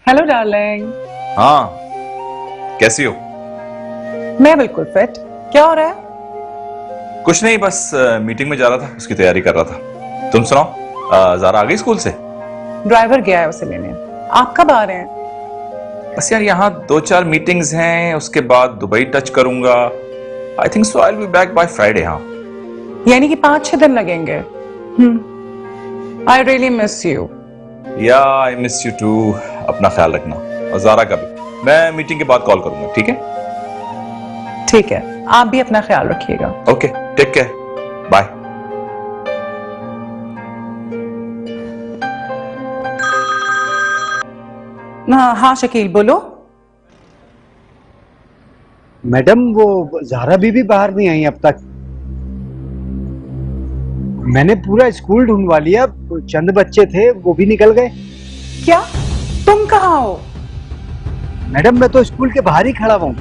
Hello darling. हाँ, कैसी हो? मैं बिल्कुल फिट। क्या हो रहा है? कुछ नहीं, बस मीटिंग में जा रहा था, उसकी तैयारी कर रहा था। तुम सुनाओ, ज़ारा आ गई स्कूल से? ड्राइवर गया है उसे लेने। आप कब आ रहे हैं? बस यार, यहाँ 2-4 मीटिंग्स हैं, उसके बाद दुबई टच करूंगा। I think so I will be back by Friday. हाँ, यानी कि 5-6 दिन लगेंगे। I really miss you. या आई मिस यू टू। अपना ख्याल रखना, और ज़ारा का भी। मैं मीटिंग के बाद कॉल करूंगा, ठीक है? ठीक है, आप भी अपना ख्याल रखिएगा। Okay, take care, bye. हाँ शकील, बोलो। मैडम, वो ज़ारा बीबी बाहर नहीं आई अब तक। मैंने पूरा स्कूल ढूंढवा लिया, चंद बच्चे थे वो भी निकल गए। क्या? तुम कहाँ हो? मैडम, मैं तो स्कूल के बाहर ही खड़ा हूँ।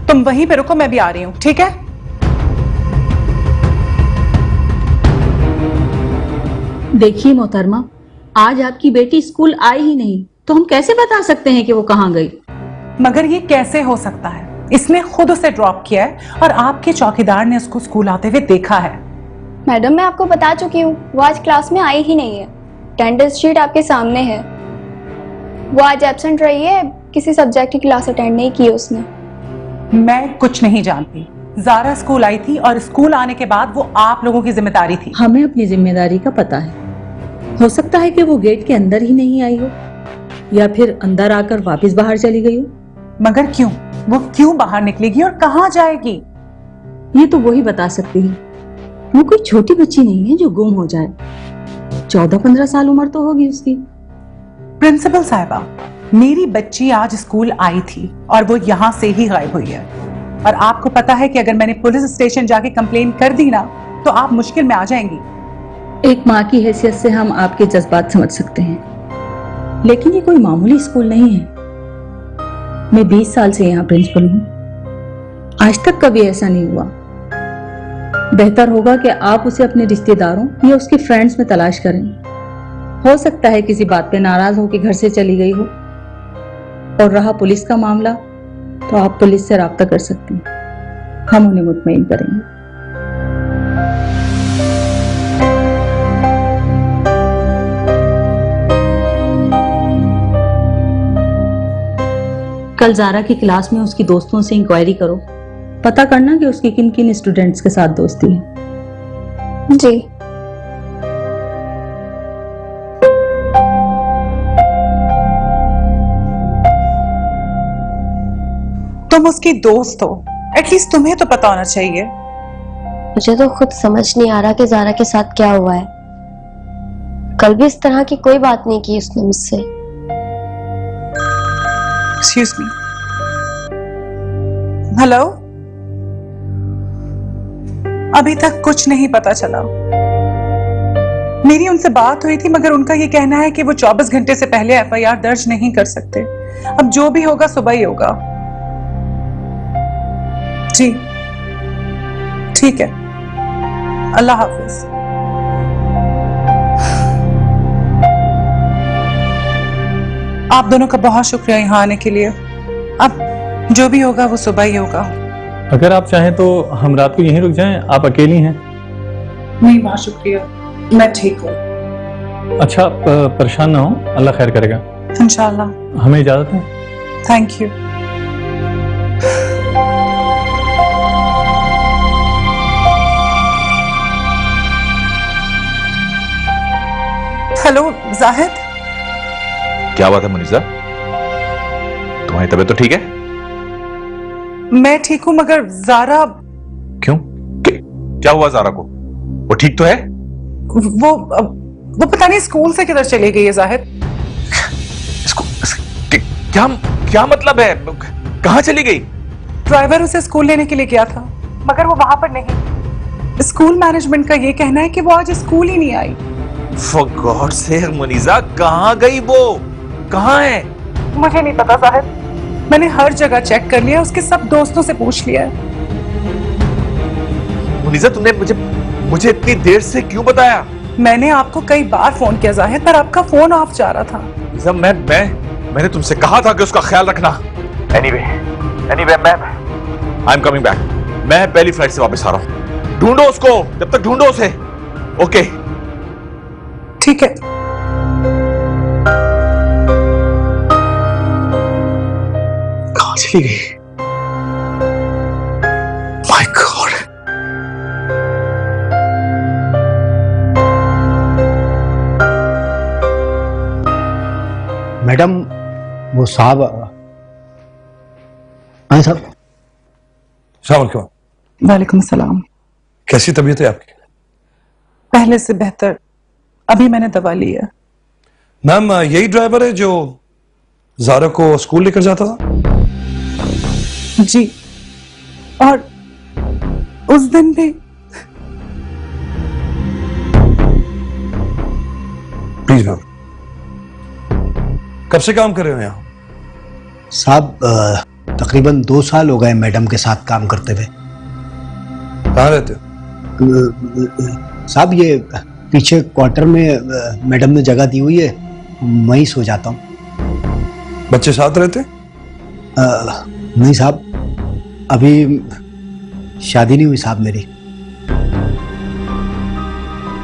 तुम वहीं पे रुको, मैं भी आ रही हूँ, ठीक है? देखिए मोहतरमा, आज आपकी बेटी स्कूल आई ही नहीं, तो हम कैसे बता सकते हैं कि वो कहाँ गई? मगर ये कैसे हो सकता है? इसने खुद उसे ड्रॉप किया है और आपके चौकीदार ने उसको स्कूल आते हुए देखा है। मैडम, मैं आपको बता चुकी हूँ, वो आज क्लास में आई ही नहीं है। अटेंडेंस शीट आपके सामने है। वो आज एब्सेंट रही है, किसी सब्जेक्ट की क्लास अटेंड नहीं की उसने। मैं कुछ नहीं जानती। ज़ारा स्कूल आई थी और स्कूल आने के बाद वो आप लोगों की जिम्मेदारी थी। हमें अपनी जिम्मेदारी का पता है। हो सकता है कि वो गेट के अंदर ही नहीं आई हो, या फिर अंदर आकर वापस बाहर चली गई हो। मगर क्यों? वो क्यों बाहर निकलेगी और कहाँ जाएगी? ये तो वही बता सकती है। वो कोई छोटी बच्ची नहीं है जो गुम हो जाए। 14-15 साल उम्र तो होगी उसकी। प्रिंसिपल साहिबा, मेरी बच्ची आज स्कूल आई थी और वो यहाँ से ही गायब हुई है। और आपको पता है कि अगर मैंने पुलिस स्टेशन जाके कंप्लेन कर दी ना, तो आप मुश्किल में आ जाएंगी। एक माँ की हैसियत से हम आपके जज्बात समझ सकते हैं, लेकिन ये कोई मामूली स्कूल नहीं है। मैं 20 साल से यहाँ प्रिंसिपल हूँ, आज तक कभी ऐसा नहीं हुआ। बेहतर होगा कि आप उसे अपने रिश्तेदारों या उसके फ्रेंड्स में तलाश करें। हो सकता है किसी बात पे नाराज हो कि घर से चली गई हो। और रहा पुलिस का मामला, तो आप पुलिस से राब्ता कर सकती हैं, हम उन्हें मुतमईन करेंगे। कल ज़ारा की क्लास में उसकी दोस्तों से इंक्वायरी करो, पता करना कि उसकी किन किन स्टूडेंट्स के साथ दोस्ती है। जी। तुम उसकी दोस्त हो, एटलीस्ट तुम्हें तो पता होना चाहिए। मुझे तो खुद समझ नहीं आ रहा कि ज़ारा के साथ क्या हुआ है। कल भी इस तरह की कोई बात नहीं की उसने मुझसे। Excuse me. हेलो? अभी तक कुछ नहीं पता चला। मेरी उनसे बात हुई थी, मगर उनका ये कहना है कि वो 24 घंटे से पहले एफआईआर दर्ज नहीं कर सकते। अब जो भी होगा सुबह ही होगा। जी ठीक है, अल्लाह हाफिज। आप दोनों का बहुत शुक्रिया यहाँ आने के लिए। अब जो भी होगा वो सुबह ही होगा। अगर आप चाहें तो हम रात को यहीं रुक जाएं, आप अकेली हैं। नहीं, बहुत शुक्रिया, मैं ठीक हूँ। अच्छा, परेशान ना हो, अल्लाह खैर करेगा इंशाल्लाह। हमें इजाजत है। Thank you. हेलो जाहिद। क्या बात है मुनीसा, तुम्हारी तबीयत तो ठीक है? मैं ठीक हूँ, मगर ज़ारा। क्यों? क्या हुआ ज़ारा को? वो ठीक तो है? वो पता नहीं स्कूल से किधर चली गई है जाहिद। क्या मतलब है? कहाँ चली गई? ड्राइवर उसे स्कूल लेने के लिए गया था, मगर वो वहां पर नहीं। स्कूल मैनेजमेंट का ये कहना है कि वो आज स्कूल ही नहीं आई। For God's sake, मुनीसा, कहाँ गई वो? कहाँ है? मुझे नहीं पता साहब, मैंने हर जगह चेक कर लिया, उसके सब दोस्तों से पूछ लिया है। मुनीसा, तुमने मुझे इतनी देर से क्यों बताया? मैंने आपको कई बार फोन किया जाहिद, पर आपका फोन ऑफ जा रहा था। जब मैंने तुमसे कहा था कि उसका ख्याल रखना। Anyway ma'am, I am coming back. मैं पहली फ्लाइट से वापस आ रहा हूं। ढूंढो उसको, जब तक ढूंढो उसे। ओके ठीक है। कहां चली गई? My God. मैडम, वो साहब आए साहब। सलाम। वालेकुम सलाम। कैसी तबीयत है आपकी? पहले से बेहतर। अभी मैंने दवा ली है। मैम, यही ड्राइवर है जो ज़ारा को स्कूल लेकर जाता था? जी, और उस दिन भी। प्लीज मैम, कब से काम कर रहे हो यहाँ? साहब तकरीबन 2 साल हो गए मैडम के साथ काम करते हुए। कहाँ रहते हो? साहब ये पीछे क्वार्टर में मैडम ने जगह दी हुई है, वहीं सो जाता हूँ। बच्चे साथ रहते? नहीं साहब, अभी शादी नहीं हुई साहब मेरी।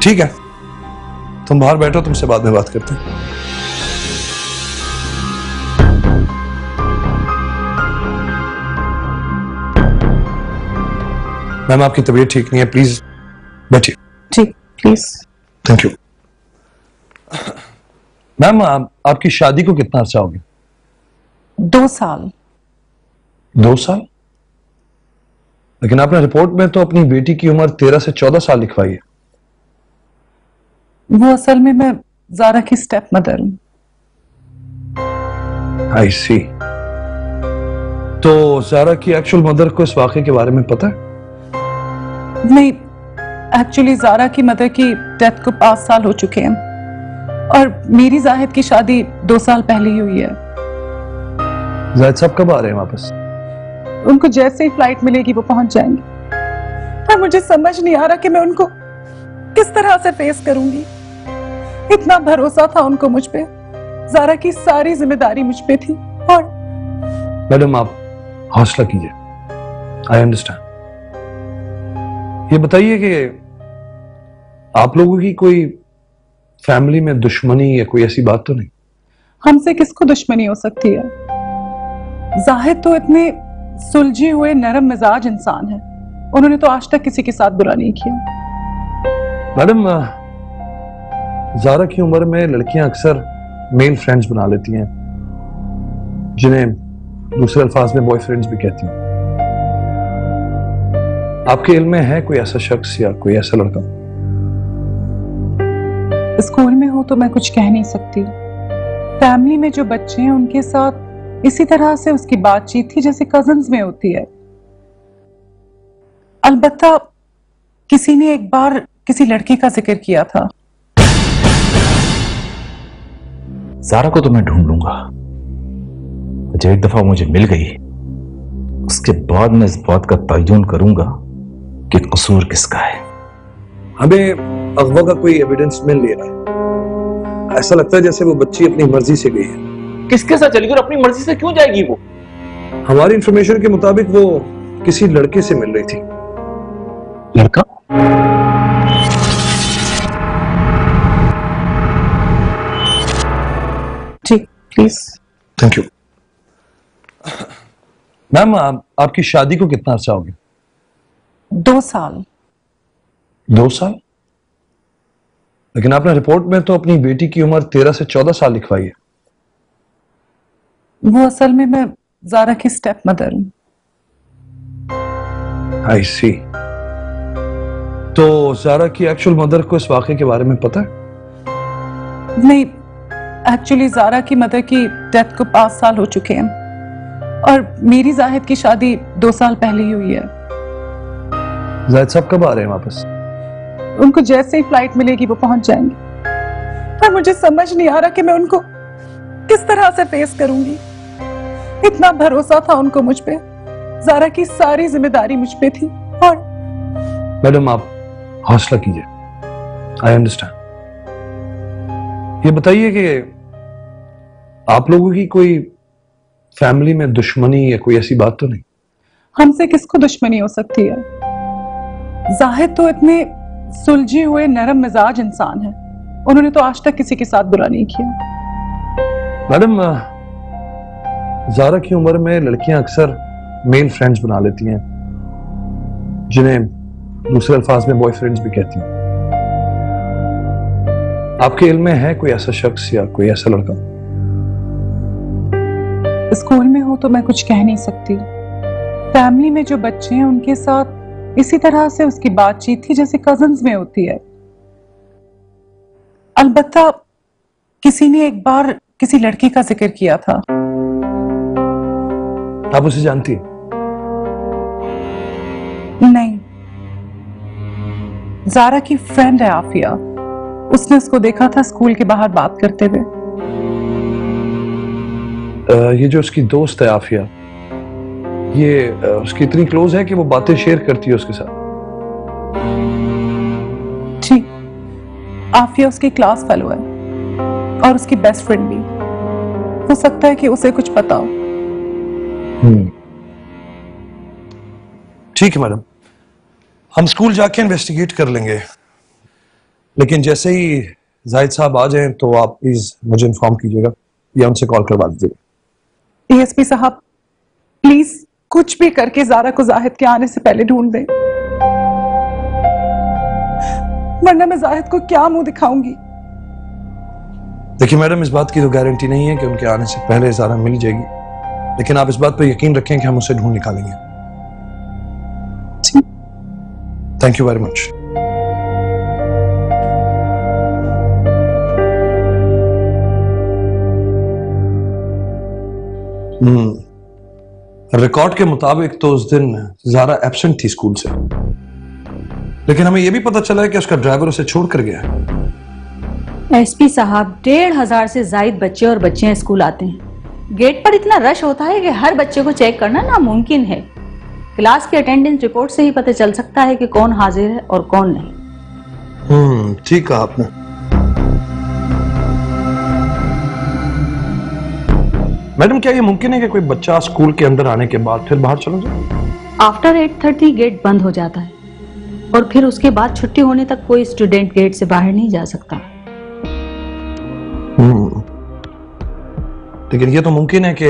ठीक है, तुम बाहर बैठो, तुमसे बाद में बात करते हैं। मैम, आपकी तबीयत ठीक नहीं है, प्लीज बैठिए। जी प्लीज। Thank you. मैम, आपकी शादी को कितना अर्सा हो गया? 2 साल। 2 साल? लेकिन आपने रिपोर्ट में तो अपनी बेटी की उम्र 13 से 14 साल लिखवाई है। वो असल में मैं ज़ारा की स्टेप मदर हूं। आई सी। तो ज़ारा की एक्चुअल मदर को इस वाकये के बारे में पता है? नहीं, एक्चुअली ज़ारा की मदर की डेथ को 5 साल हो चुके हैं और मेरी जाहिद की शादी 2 साल पहले ही हुई है। जाहिद साहब कब आ रहे हैं वापस? उनको जैसे ही फ्लाइट मिलेगी वो पहुंच जाएंगे, पर मुझे समझ नहीं आ रहा कि मैं उनको किस तरह से फेस करूंगी। इतना भरोसा था उनको मुझ पे, ज़ारा की सारी जिम्मेदारी मुझ पे थी। और मैडम, आप हौसला कीजिए, आई अंडरस्टैंड। ये बताइए कि आप लोगों की कोई फैमिली में दुश्मनी या कोई ऐसी बात तो नहीं? हमसे किसको दुश्मनी हो सकती है? जाहिद तो इतने सुलझे हुए नरम मिजाज इंसान है, उन्होंने तो आज तक किसी के साथ बुरा नहीं किया। मैडम, ज़ारा की उम्र में लड़कियां अक्सर मेल फ्रेंड्स बना लेती हैं, जिन्हें दूसरे अल्फाज में बॉयफ्रेंड्स भी कहती हैं। आपके इल्म में है कोई ऐसा शख्स या कोई ऐसा लड़का? स्कूल में हो तो मैं कुछ कह नहीं सकती। फैमिली में जो बच्चे हैं उनके साथ इसी तरह से उसकी बातचीत थी जैसे कजन्स में होती है। अलबत्ता किसी ने एक बार किसी लड़के का जिक्र किया था। ज़ारा को तो मैं ढूंढ लूंगा, जब एक दफा मुझे मिल गई उसके बाद मैं इस बात का तयन करूंगा कि कसूर किसका है। हमें अगवा का कोई एविडेंस मिल नहीं रहा है। ऐसा लगता है जैसे वो बच्ची अपनी मर्जी से गई है। किसके साथ चली गई और अपनी मर्जी से क्यों जाएगी वो? हमारी इंफॉर्मेशन के मुताबिक वो किसी लड़के से मिल रही थी। लड़का? जी प्लीज। Thank you. मैम, आपकी शादी को कितना अर्सा हो गया? 2 साल। 2 साल? लेकिन आपने रिपोर्ट में तो अपनी बेटी की उम्र 13 से 14 साल लिखवाई है। वो असल में मैं ज़ारा की स्टेप मदर हूं। आई सी। तो ज़ारा की एक्चुअल मदर को इस वाकये के बारे में पता है? नहीं, एक्चुअली ज़ारा की मदर की डेथ को 5 साल हो चुके हैं और मेरी जाहिद की शादी 2 साल पहले ही हुई है। जाहिद साहब कब आ रहे हैं वापस? उनको जैसे ही फ्लाइट मिलेगी वो पहुंच जाएंगे, पर मुझे समझ नहीं आ रहा कि मैं उनको किस तरह से फेस करूंगी। इतना भरोसा था उनको मुझ पे, ज़ारा की सारी जिम्मेदारी मुझ पे थी। और मैडम, आप हौसला कीजिए, आई अंडरस्टैंड। ये बताइए कि आप लोगों की कोई फैमिली में दुश्मनी या कोई ऐसी बात तो नहीं? हमसे किसको दुश्मनी हो सकती है? जाहिद तो इतने सुलझे हुए नरम मिजाज इंसान है, उन्होंने तो आज तक किसी के साथ बुरा नहीं किया। मैडम, ज़ारा की उम्र में लड़कियां अक्सर मेल फ्रेंड्स बना लेती हैं, जिन्हें दूसरे अल्फाज में बॉयफ्रेंड्स भी कहती हैं। आपके इल्म में है कोई ऐसा शख्स या कोई ऐसा लड़का? स्कूल में हो तो मैं कुछ कह नहीं सकती। फैमिली में जो बच्चे हैं उनके साथ इसी तरह से उसकी बातचीत थी जैसे कजन्स में होती है। अलबत्ता किसी ने एक बार किसी लड़की का जिक्र किया था। आप उसे जानती हैं? नहीं, ज़ारा की फ्रेंड है आफिया, उसने उसको देखा था स्कूल के बाहर बात करते हुए। ये जो उसकी दोस्त है आफिया, ये उसकी इतनी क्लोज है कि वो बातें शेयर करती है उसके साथ? जी, आफिया उसकी क्लास फेलो है और उसकी बेस्ट फ्रेंड भी। हो सकता है कि उसे कुछ पता हो। ठीक है मैडम, हम स्कूल जाके इन्वेस्टिगेट कर लेंगे, लेकिन जैसे ही जाहिद साहब आ जाएं तो आप प्लीज मुझे इन्फॉर्म कीजिएगा या उनसे कॉल करवा दीजिएगा। एएसपी साहब, प्लीज कुछ भी करके ज़ारा को जाहिद के आने से पहले ढूंढ दें, वरना मैं जाहिद को क्या मुंह दिखाऊंगी। देखिए मैडम, इस बात की तो गारंटी नहीं है कि उनके आने से पहले ज़ारा मिल जाएगी, लेकिन आप इस बात पर यकीन रखें कि हम उसे ढूंढ निकालेंगे। Thank you very much. Record के मुताबिक तो उस दिन ज़ारा एब्सेंट थी स्कूल से, लेकिन हमें यह भी पता चला है कि उसका ड्राइवर उसे छोड़कर गया है। एसपी साहब, 1,500 से जायद बच्चे और बच्चियां स्कूल आते हैं। गेट पर इतना रश होता है कि हर बच्चे को चेक करना नामुमकिन है। क्लास की अटेंडेंस रिपोर्ट से ही पता चल सकता है कि कौन हाजिर है और कौन नहीं। ठीक कहा आपने। मैडम, क्या ये मुमकिन है कि कोई बच्चा स्कूल के अंदर आने के बाद फिर बाहर चला जाए? आफ्टर 8:30 गेट बंद हो जाता है और फिर उसके बाद छुट्टी होने तक कोई स्टूडेंट गेट से बाहर नहीं जा सकता। लेकिन ये तो मुमकिन है कि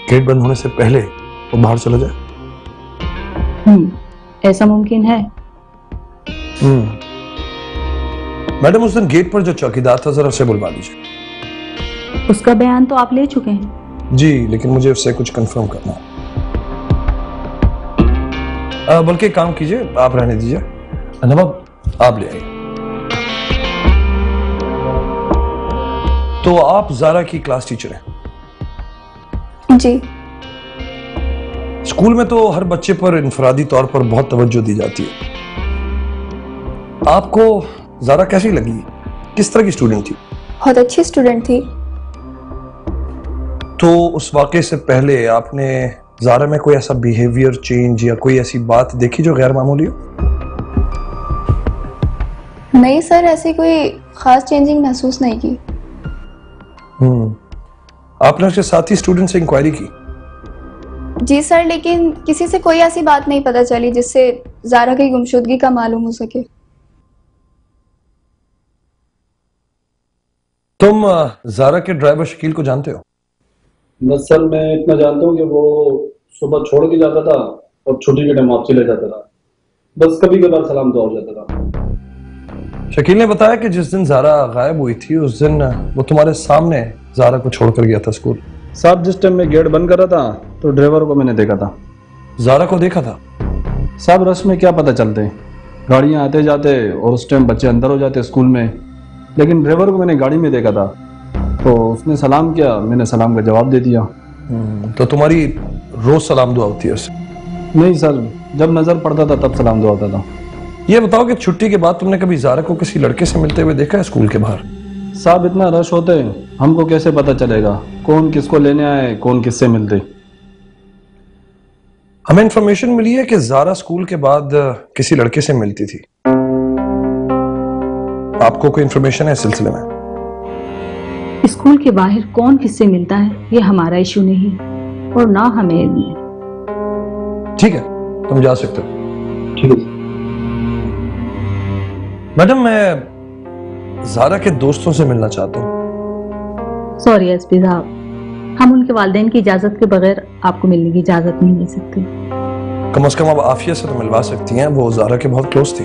गेट बंद होने से पहले वो बाहर चला जाए। ऐसा मुमकिन है। मैडम, उस दिन गेट पर जो चौकीदार था, जरा उसे बुलवा दीजिए। उसका बयान तो आप ले चुके हैं। जी, लेकिन मुझे उससे कुछ कंफर्म करना है। बल्कि काम कीजिए, आप रहने दीजिए, नवाब आप ले आइए। तो आप ज़ारा की क्लास टीचर हैं? जी। स्कूल में तो हर बच्चे पर इनफरादी तौर पर बहुत तवज्जो दी जाती है। आपको ज़ारा कैसी लगी? किस तरह की स्टूडेंट थी? बहुत अच्छी स्टूडेंट थी। तो उस वाक़े से पहले आपने ज़ारा में कोई ऐसा बिहेवियर चेंज या कोई ऐसी बात देखी जो गैर मामूली हो? नहीं सर, ऐसी कोई खास चेंजिंग महसूस नहीं की। आपने उसके साथी स्टूडेंट से इंक्वायरी की? जी सर, लेकिन किसी से कोई ऐसी बात नहीं पता चली जिससे ज़ारा की गुमशुदगी का मालूम हो सके। तुम ज़ारा के ड्राइवर शकील को जानते हो? बस सर, मैं इतना जानता हूँ कि वो सुबह छोड़ के जाता था और छुट्टी के टाइम वापसी ले जाता था। बस कभी कभार सलाम दुआ हो जाता था। शकील ने बताया कि जिस दिन ज़ारा गायब हुई थी उस दिन वो तुम्हारे सामने ज़ारा को छोड़कर गया था स्कूल। साहब, जिस टाइम मैं गेट बंद कर रहा था तो ड्राइवर को मैंने देखा था। ज़ारा को देखा था? साहब, रश में क्या पता चलते, गाड़ियाँ आते जाते और उस टाइम बच्चे अंदर हो जाते स्कूल में, लेकिन ड्राइवर को मैंने गाड़ी में देखा था। तो उसने सलाम किया, मैंने सलाम का जवाब दे दिया। तो तुम्हारी रोज सलाम दुआ होती है उससे? नहीं सर, जब नजर पड़ता था तब सलाम दुआ होता था। ये बताओ कि छुट्टी के बाद तुमने कभी ज़ारा को किसी लड़के से मिलते हुए देखा है स्कूल के बाहर? साहब, इतना रश होते हमको कैसे पता चलेगा कौन किसको लेने आए, कौन किससे मिलते। हमें इंफॉर्मेशन मिली है कि ज़ारा स्कूल के बाद किसी लड़के से मिलती थी। आपको कोई इंफॉर्मेशन है इस सिलसिले में? स्कूल के बाहर कौन किससे मिलता है ये हमारा इशू नहीं और ना हमें इल्म है। ठीक है, तुम जा सकते हो। ठीक है मैडम, मैं ज़ारा के दोस्तों से मिलना चाहता हूँ। सॉरी एसपी साहब, हम उनके वालिदैन की इजाजत के बगैर आपको मिलने की इजाजत नहीं दे सकते। कम से कम आप आफिया से तो मिलवा सकती हैं, वो ज़ारा के बहुत क्लोज थी।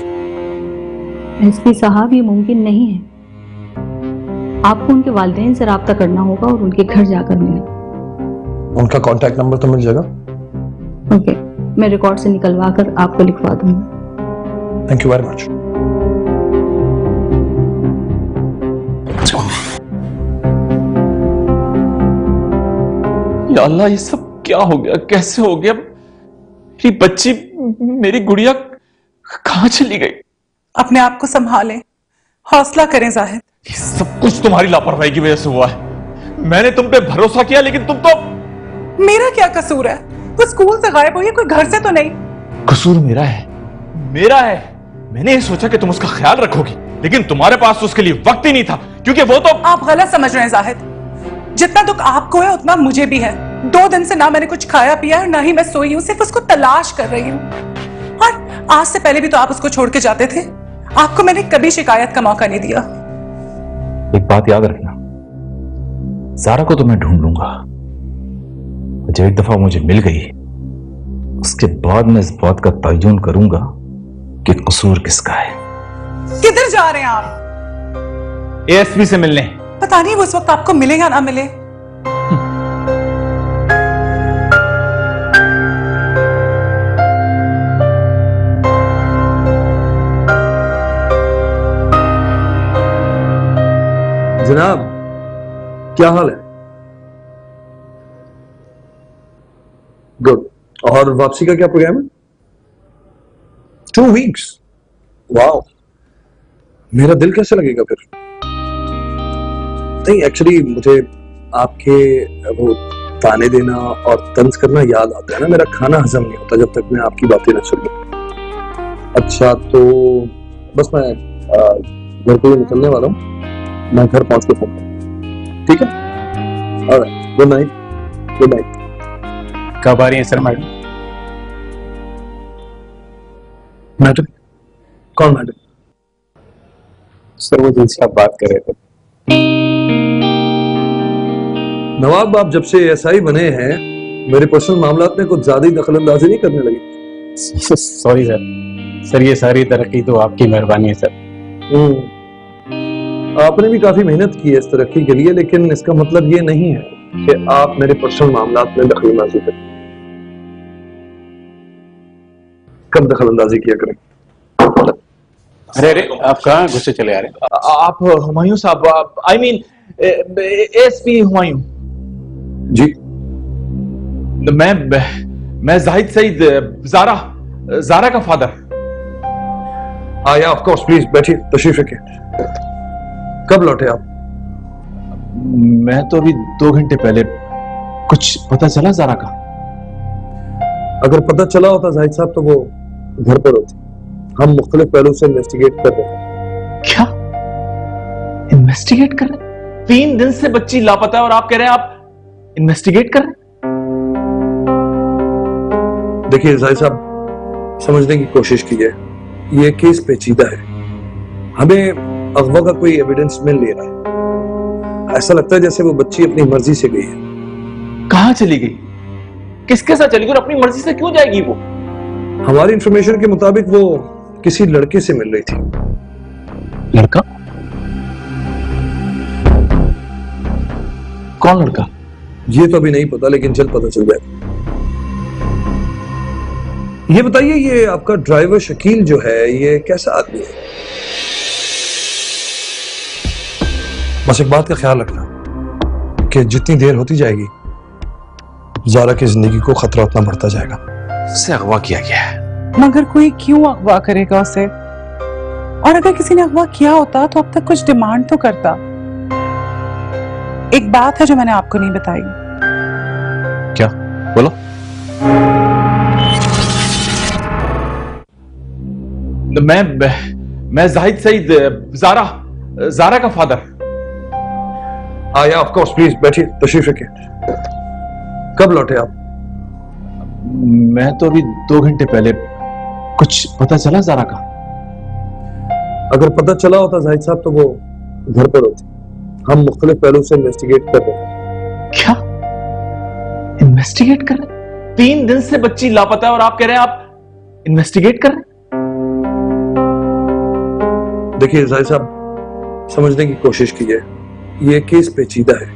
एसपी साहब, ये मुमकिन नहीं है। आपको उनके वालिदैन से राब्ता करना होगा और उनके घर जाकर मिलें। उनका कांटेक्ट नंबर तो मिल जाएगा? ओके, मैं रिकॉर्ड से निकलवा कर आपको लिखवा दूंगा। Thank you very much. या अल्लाह, ये सब क्या हो गया, कैसे हो गया? मेरी बच्ची, मेरी गुड़िया कहां चली गई? अपने आप को संभालें, हौसला करें जाहिद। ये सब कुछ तुम्हारी लापरवाही की वजह से हुआ है। मैंने तुम पे भरोसा किया, लेकिन तुम तो। मेरा क्या कसूर है? वो स्कूल से गायब हुई है, कोई घर से तो नहीं? कसूर मेरा है, मेरा है। मैंने ये सोचा कि तुम उसका ख्याल रखोगी, लेकिन तुम्हारे पास तो उसके लिए वक्त ही नहीं था, क्योंकि वो तो। आप गलत समझ रहे हैं जाहिद। जितना दुख आपको है उतना मुझे भी है। 2 दिन से ना मैंने कुछ खाया पिया और ना ही मैं सोई हूं, सिर्फ उसको तलाश कर रही हूं। और आज से पहले भी तो आप उसको छोड़ के जाते थे। आपको मैंने कभी शिकायत का मौका नहीं दिया। एक बात याद रखना, ज़ारा को तो मैं ढूंढ लूंगा। जब एक दफा मुझे मिल गई, उसके बाद मैं इस बात का तयन करूंगा कि कसूर किसका है। किधर जा रहे हैं आप? एएसपी से मिलने। पता नहीं वो इस वक्त आपको मिले या ना मिले। जनाब, क्या हाल है? गुड। और वापसी का क्या प्रोग्राम है? 2 वीक्स। वाओ, मेरा दिल कैसे लगेगा फिर? नहीं, एक्चुअली मुझे आपके वो ताने देना और तंज करना याद आता है ना। मेरा खाना हजम नहीं होता जब तक मैं आपकी बातें न सुन लूं। अच्छा, तो बस मैं घर के लिए निकलने वाला हूँ। मैं घर पहुंच के फोन करूं, ठीक है? Alright, good night. Good night. कब आ रही है सर मैडम? मैडम? कौन मैडम? सर वो जिनसे आप बात कर रहे थे। नवाब, आप जब से एसआई बने हैं मेरे पर्सनल मामलात में कुछ ज्यादा ही दखलंदाजी नहीं करने लगी? सॉरी सर, ये सारी तरक्की तो आपकी मेहरबानी है सर। आपने भी काफी मेहनत की है इस तरक्की के लिए, लेकिन इसका मतलब ये नहीं है कि आप मेरे पर्सनल मामलात में दखलंदाजी करें। कब दखलंदाजी किया करें? अरे अरे, आप कहाँ गुस्से चले आ रहे हैं? आप हुमायूं साहब, आई मीन एएसपी हुमायूं जी। मैं जाहिद सईद, ज़ारा का फादर। या ऑफ कोर्स, प्लीज बैठिए, तशरीफ रखिए। कब लौटे आप? मैं तो अभी 2 घंटे पहले। कुछ पता चला ज़ारा का? अगर पता चला होता जाहिद साहब तो वो घर पर होती। हम मुख्तलिफ पहलू से इन्वेस्टिगेट कर रहे हैं। क्या इन्वेस्टिगेट कर रहे हैं? 3 दिन से बच्ची लापता है और आप कह रहे हैं आप इन्वेस्टिगेट कर रहे हैं? देखिए जाहिद साहब, समझने की कोशिश कीजिए, ये केस पेचीदा है। हमें अगवा का कोई एविडेंस मिल नहीं रहा है। ऐसा लगता है जैसे वो बच्ची अपनी मर्जी से गई है। कहां चली गई? किसके साथ चली गई और अपनी मर्जी से क्यों जाएगी वो? हमारी इंफॉर्मेशन के मुताबिक वो किसी लड़के से मिल रही थी। लड़का? कौन लड़का? ये तो अभी नहीं पता, लेकिन जल्द पता चल जाएगा। ये बताइए, ये आपका ड्राइवर शकील जो है, ये कैसा आदमी है? बस एक बात का ख्याल रखना कि जितनी देर होती जाएगी ज़ारा की जिंदगी को खतरा उतना बढ़ता जाएगा। उसे अगवा किया गया है। मगर कोई क्यों अगवा करेगा उसे? और अगर किसी ने अगवा किया होता तो अब तक कुछ डिमांड तो करता। एक बात है जो मैंने आपको नहीं बताई। क्या? बोलो। मैं जाहिद सईद, ज़ारा का फादर। या ऑफ कोर्स, प्लीज बैठिए, तशरीफ रखिए। कब लौटे आप? मैं तो अभी 2 घंटे पहले। कुछ पता चला ज़ारा का? अगर पता चला होता जाहिद साहब तो वो घर पर होती। हम मुख्तलिफ पहलू से इन्वेस्टिगेट कर रहे हैं। क्या इन्वेस्टिगेट कर रहे हैं? 3 दिन से बच्ची लापता है और आप कह रहे हैं आप इन्वेस्टिगेट कर रहे हैं? देखिए जाहिद साहब, समझने की कोशिश कीजिए, ये केस पेचीदा है।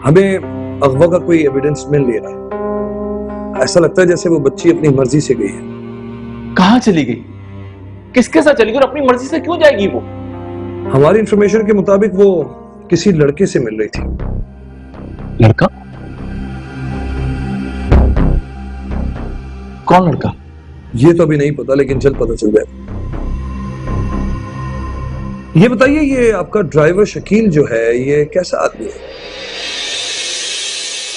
हमें अगवा का कोई एविडेंस मिल नहीं रहा। ऐसा लगता है जैसे वो बच्ची अपनी मर्जी से गई है। कहां चली गई? किसके साथ चली गई और अपनी मर्जी से क्यों जाएगी वो? हमारी इंफॉर्मेशन के मुताबिक वो किसी लड़के से मिल रही थी। लड़का? कौन लड़का? ये तो अभी नहीं पता, लेकिन जल्द पता चल जाएगा। ये बताइए, ये आपका ड्राइवर शकील जो है, ये कैसा आदमी है?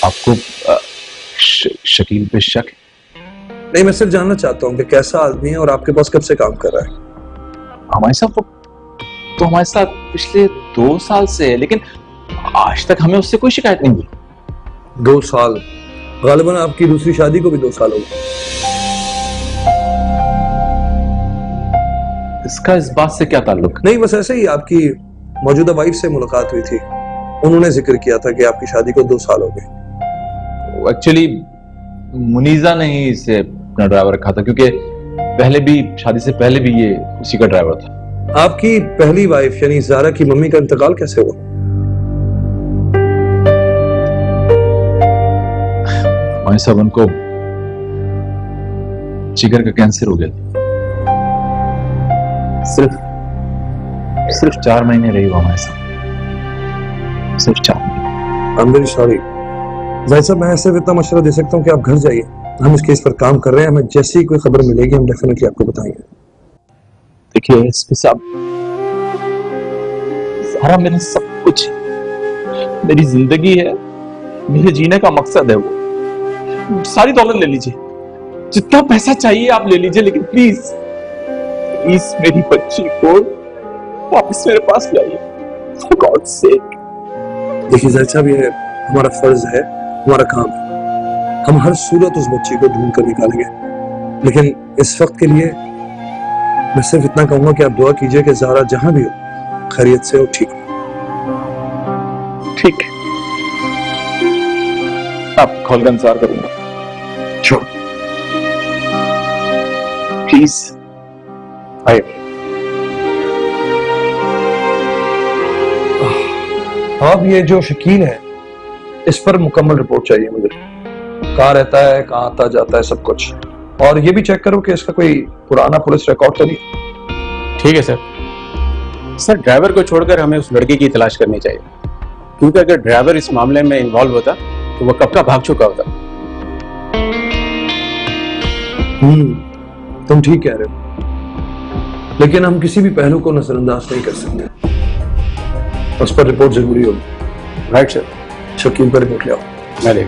आपको शकील पे शक है? नहीं, मैं सिर्फ जानना चाहता हूँ कि कैसा आदमी है और आपके पास कब से काम कर रहा है? हमारे साथ तो हमारे साथ पिछले 2 साल से है, लेकिन आज तक हमें उससे कोई शिकायत नहीं हुई। 2 साल? गालिबन आपकी दूसरी शादी को भी 2 साल हो गए। इसका इस बात से क्या ताल्लुक? नहीं, बस ऐसे ही आपकी मौजूदा वाइफ से मुलाकात हुई थी, उन्होंने जिक्र किया था कि आपकी शादी को 2 साल हो गए। एक्चुअली मुनीजा ने ही इसे अपना ड्राइवर रखा था, क्योंकि पहले भी शादी से पहले भी ये उसी का ड्राइवर था। आपकी पहली वाइफ यानी ज़ारा की मम्मी का इंतकाल कैसे हुआ? हमारे साहब, उनको जिगर का कैंसर हो गया था। सिर्फ 4 महीने रही वो हमारे साथ, सिर्फ 4 महीने। I'm very sorry। जाहिद साहब, मैं ऐसे इतना मशवरा दे सकता हूँ कि आप घर जाइए। हम इस केस पर काम कर रहे हैं, हमें जैसी कोई खबर मिलेगी हम डेफिनेटली आपको बताएंगे। देखिए एसपी साहब, ज़ारा मेरा सब कुछ है, मेरी जिंदगी है, मेरे जीने का मकसद है। वो सारी दौलत ले लीजिए, जितना पैसा चाहिए आप ले लीजिए, लेकिन प्लीज मेरी बच्ची को वापस मेरे पास लाइए, फॉर गॉड्स सेक। देखिए जाहिद साहब, ये हमारा फर्ज है, हमारा काम है। हम हर सूरत उस बच्ची को ढूंढ कर निकालेंगे, लेकिन इस वक्त के लिए मैं सिर्फ इतना कहूंगा कि आप दुआ कीजिए कि ज़ारा जहां भी हो खैरियत से हो, ठीक हो। ठीक है, आप कॉल का इंतजार करूंगा। श्योर, प्लीज आइए। अब ये जो शकील है, इस पर मुकम्मल रिपोर्ट चाहिए मुझे। कहाँ रहता है, कहाँ आता जाता है, सब कुछ। और ये भी चेक करो कि इसका कोई पुराना पुलिस रिकॉर्ड तो नहीं। ठीक है सर, ड्राइवर को छोड़कर हमें उस लड़के की तलाश करनी चाहिए, क्योंकि अगर ड्राइवर इस मामले में इन्वॉल्व होता तो वो कब का भाग चुका होता। तुम ठीक कह रहे हो, लेकिन हम किसी भी पहलू को नजरअंदाज नहीं कर सकते। उस पर रिपोर्ट जरूरी होगी। Right sir. शकील पर रिपोर्ट ले आओ। मैं ले।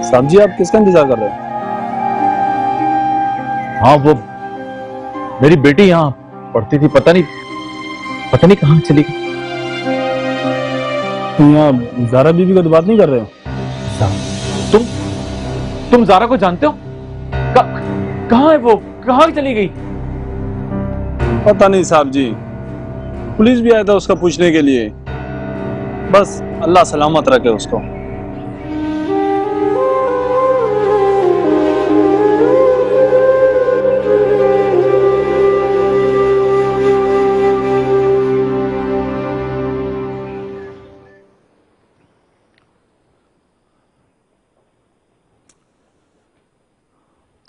साहब जी, आप किसका इंतजार कर रहे हैं? हाँ, वो मेरी बेटी यहाँ पढ़ती थी, पता नहीं कहाँ चली गई। तुम यहाँ ज़ारा बीबी को तो बात नहीं कर रहे हो? तुम ज़ारा को जानते हो? कहाँ है वो, कहाँ चली गई? पता नहीं साहब जी, पुलिस भी आया था उसका पूछने के लिए। बस अल्लाह सलामत रखे उसको।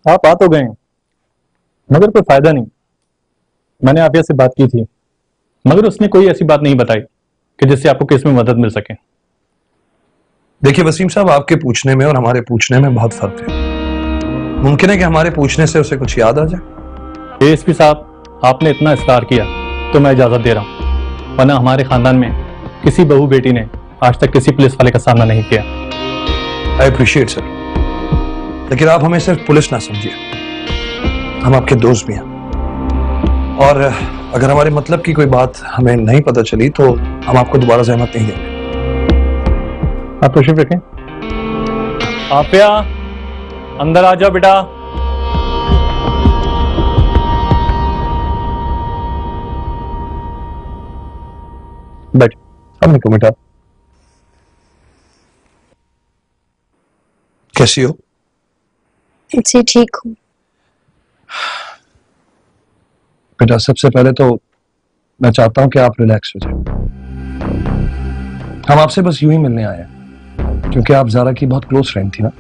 आप आ तो गए, मगर कोई फायदा नहीं। मैंने आफिया से बात की थी, मगर उसने कोई ऐसी बात नहीं बताई कि जिससे आपको केस में मदद मिल सके। देखिए वसीम साहब, आपके पूछने में और हमारे पूछने में बहुत फर्क है। मुमकिन है कि हमारे पूछने से उसे कुछ याद आ जाए। एएसपी साहब, आपने इतना इस्तार किया तो मैं इजाजत दे रहा हूँ, वरना हमारे खानदान में किसी बहू बेटी ने आज तक किसी पुलिस वाले का सामना नहीं किया। आई अप्रिशिएट सर, लेकिन आप हमें सिर्फ पुलिस ना समझिए, हम आपके दोस्त भी हैं। और अगर हमारे मतलब की कोई बात हमें नहीं पता चली तो हम आपको दोबारा जहमत नहीं देंगे। आप तशरीफ रखें। आफिया, अंदर आ जाओ बेटा। बैठ, अब निको बेटा। कैसी हो? जी ठीक हूँ। बेटा सबसे पहले तो मैं चाहता हूं कि आप रिलैक्स हो जाए। हम आपसे बस यूं ही मिलने आए हैं क्योंकि आप ज़ारा की बहुत क्लोज फ्रेंड थी ना।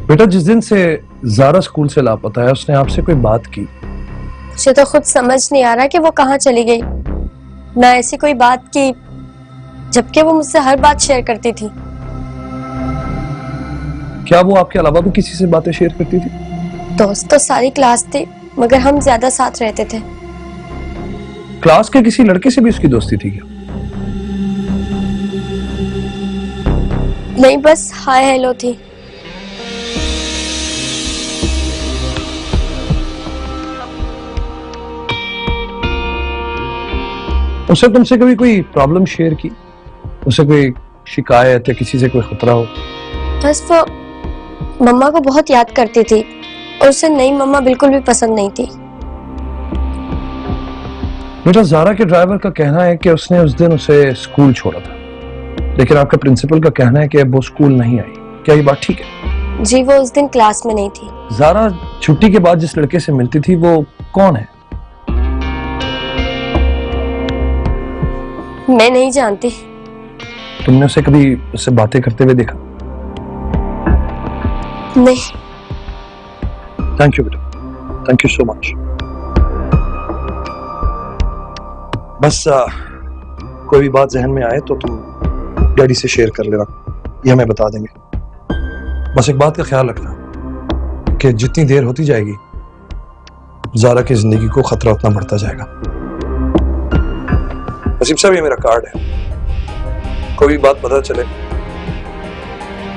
बेटा जिस दिन से ज़ारा स्कूल से लापता है उसने आपसे कोई बात की? मुझे तो खुद समझ नहीं आ रहा कि वो कहाँ चली गई। ना ऐसी कोई बात की, जबकि वो मुझसे हर बात शेयर करती थी। क्या वो आपके अलावा भी किसी से बातें शेयर करती थी? दोस्त तो सारी क्लास थी, मगर हम ज्यादा साथ रहते थे। क्लास के किसी लड़के से भी उसकी दोस्ती थी क्या? नहीं, बस हाय हेलो थी। उसे तुमसे कभी कोई प्रॉब्लम शेयर की? उसे कोई शिकायत या किसी से कोई खतरा हो? बस वो मम्मा को बहुत याद करती थी और उसे नई मम्मा बिल्कुल भी पसंद नहीं थी। बेटा ज़ारा के ड्राइवर का कहना है कि उसने उस दिन उसे स्कूल छोड़ा था, लेकिन आपका प्रिंसिपल का कहना है कि अब वो स्कूल नहीं आई। क्या ये बात ठीक है? जी, वो उस दिन क्लास में नहीं थी। ज़ारा छुट्टी के बाद जिस लड़के से मिलती थी वो कौन है? मैं नहीं जानती। तुमने उसे कभी उससे बातें करते हुए देखा? नहीं। थैंक यू बेटा, थैंक यू सो मच। बस कोई भी बात जहन में आए तो तुम डैडी से शेयर कर लेना, ये हमें बता देंगे। बस एक बात का ख्याल रखना कि जितनी देर होती जाएगी ज़ारा की जिंदगी को खतरा उतना बढ़ता जाएगा। वसीम साहब, ये मेरा कार्ड है, कोई भी बात पता चले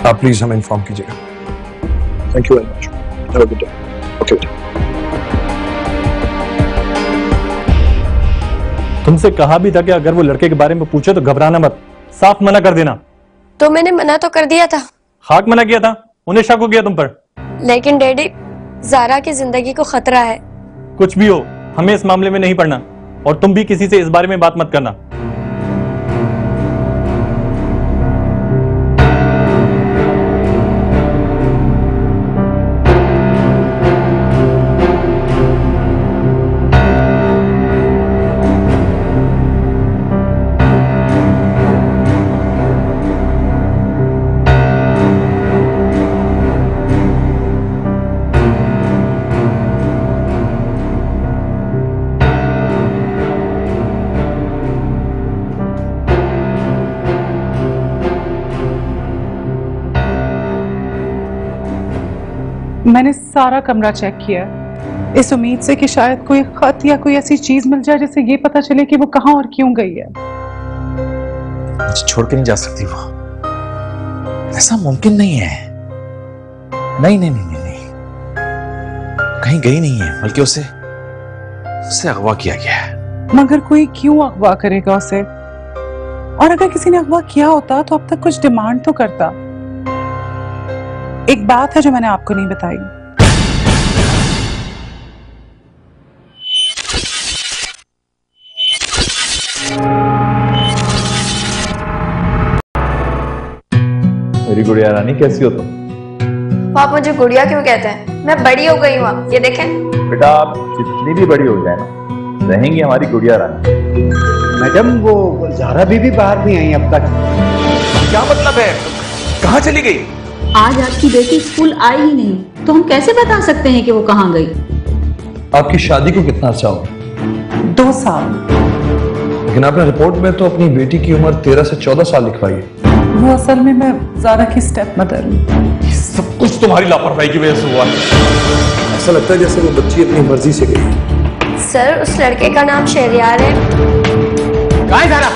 आप प्लीज हमें इन्फॉर्म कीजिएगा। Thank you very much. Have a good day. Okay बेटा। तुमसे कहा भी था कि अगर वो लड़के के बारे में पूछे तो घबराना मत, साफ मना कर देना। तो मैंने मना तो कर दिया था। खाक मना किया था, उन्हें शक हो गया तुम पर। लेकिन डैडी, ज़ारा की जिंदगी को खतरा है। कुछ भी हो, हमें इस मामले में नहीं पड़ना, और तुम भी किसी से इस बारे में बात मत करना। मैंने सारा कमरा चेक किया इस उम्मीद से कि शायद कोई खत या कोई ऐसी चीज मिल जाए जिससे ये पता चले कि वो कहां और क्यों गई है। छोड़ के नहीं जा सकती वो, ऐसा मुमकिन नहीं है। नहीं नहीं नहीं नहीं, नहीं। कहीं गई नहीं है, बल्कि उसे अगवा किया गया है। मगर कोई क्यों अगवा करेगा उसे? और अगर किसी ने अगवा किया होता तो अब तक कुछ डिमांड तो करता। एक बात है जो मैंने आपको नहीं बताई। मेरी गुड़िया रानी, कैसी हो तुम? आप मुझे गुड़िया क्यों कहते हैं? मैं बड़ी हो गई हूँ, ये देखें। बेटा आप जितनी भी बड़ी हो जाए ना, रहेंगी हमारी गुड़िया रानी। मैडम, वो ज़ारा भी बाहर नहीं आई अब तक। क्या मतलब है? कहाँ चली गई? आज आपकी बेटी स्कूल आई ही नहीं, तो हम कैसे बता सकते हैं कि वो कहाँ गई? आपकी शादी को कितना अर्सा हुआ? 2 साल। लेकिन आपने रिपोर्ट में तो अपनी बेटी की उम्र 13 से 14 साल लिखवाई है। वो असल में मैं ज़ारा की स्टेप मदर हूँ। सब कुछ तुम्हारी लापरवाही की वजह से हुआ। ऐसा लगता है जैसे वो बच्ची अपनी मर्जी से गई। सर, उस लड़के का नाम शहरयार है। कहाँ है ज़ारा?